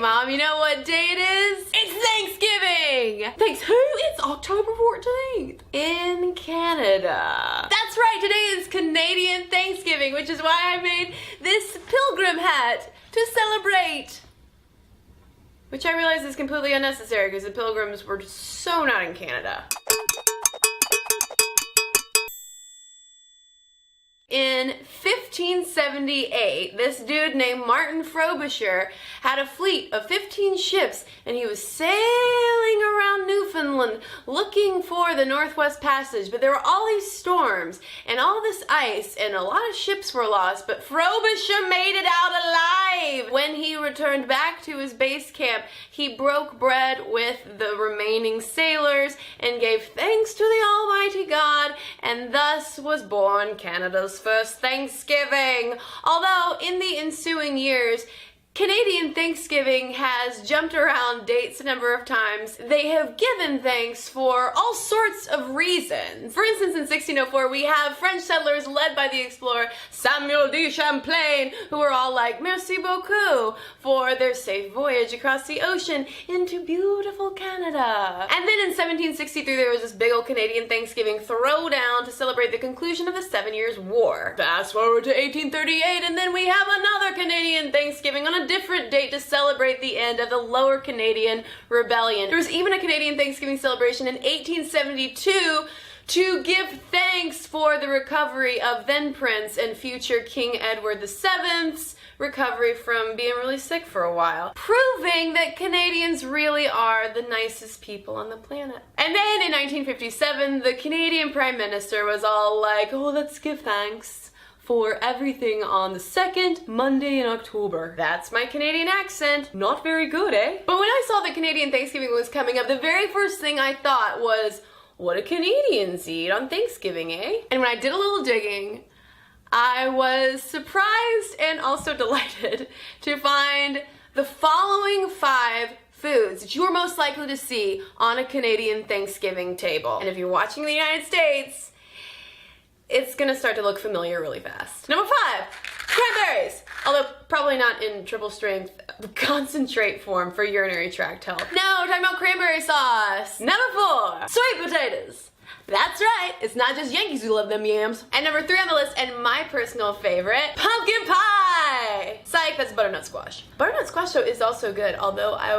Mom, you know what day it is? It's Thanksgiving! Thanks who? It's October 14th in Canada. That's right, today is Canadian Thanksgiving, which is why I made this pilgrim hat to celebrate. Which I realize is completely unnecessary because the Pilgrims were so not in Canada. In 1578, this dude named Martin Frobisher had a fleet of 15 ships and he was sailing around Newfoundland looking for the Northwest Passage, but there were all these storms and all this ice and a lot of ships were lost, but Frobisher made it out alive! When he returned back to his base camp, he broke bread with the remaining sailors and gave thanks to the Almighty God, and thus was born Canada's first Thanksgiving. Although in the ensuing years, Canadian Thanksgiving has jumped around dates a number of times. They have given thanks for all sorts of reasons. For instance, in 1604, we have French settlers led by the explorer Samuel de Champlain, who were all like, merci beaucoup, for their safe voyage across the ocean into beautiful Canada. And then in 1763, there was this big old Canadian Thanksgiving throwdown to celebrate the conclusion of the 7 Years' War. Fast forward to 1838, and then we have another Canadian Thanksgiving on a different date to celebrate the end of the Lower Canadian Rebellion. There was even a Canadian Thanksgiving celebration in 1872 to give thanks for the recovery of then Prince and future King Edward VII's recovery from being really sick for a while, proving that Canadians really are the nicest people on the planet. And then in 1957, the Canadian Prime Minister was all like, oh, let's give thanks for everything on the second Monday in October. That's my Canadian accent. Not very good, eh? But when I saw that Canadian Thanksgiving was coming up, the very first thing I thought was, what do Canadians eat on Thanksgiving, eh? And when I did a little digging, I was surprised and also delighted to find the following 5 foods that you are most likely to see on a Canadian Thanksgiving table. And if you're watching the United States, it's gonna start to look familiar really fast. Number 5, cranberries. Although probably not in triple strength concentrate form for urinary tract health. No, we're talking about cranberry sauce. Number 4, sweet potatoes. That's right, it's not just Yankees who love them yams. And number 3 on the list, and my personal favorite, pumpkin pie. Psych, that's butternut squash. Butternut squash though is also good, although I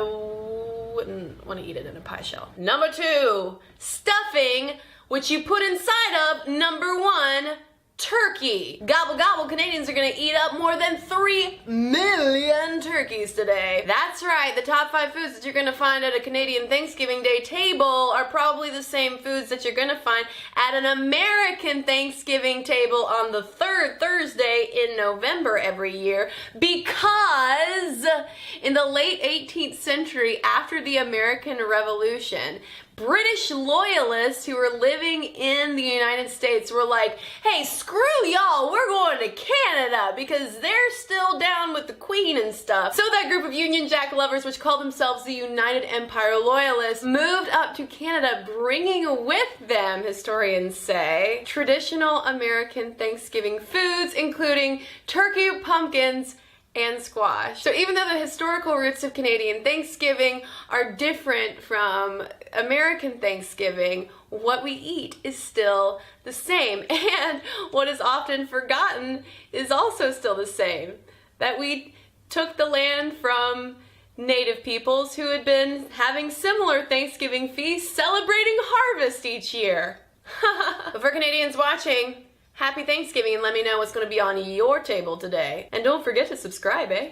wouldn't want to eat it in a pie shell. Number 2, stuffing, which you put inside of number 1, turkey. Gobble gobble, Canadians are gonna eat up more than 3 million turkeys today. That's right, the top 5 foods that you're gonna find at a Canadian Thanksgiving Day table are probably the same foods that you're gonna find at an American Thanksgiving table on the 3rd Thursday in November every year, because in the late 18th century, after the American Revolution, British loyalists who were living in the United States were like, hey, screw y'all, we're going to Canada, because they're still down with the Queen and stuff. So that group of Union Jack lovers, which called themselves the United Empire Loyalists, moved up to Canada, bringing with them, historians say, traditional American Thanksgiving foods, including turkey, pumpkins, and squash. So even though the historical roots of Canadian Thanksgiving are different from American Thanksgiving, what we eat is still the same. And what is often forgotten is also still the same. That we took the land from Native peoples who had been having similar Thanksgiving feasts celebrating harvest each year. But for Canadians watching, happy Thanksgiving, and let me know what's going to be on your table today. And don't forget to subscribe, eh?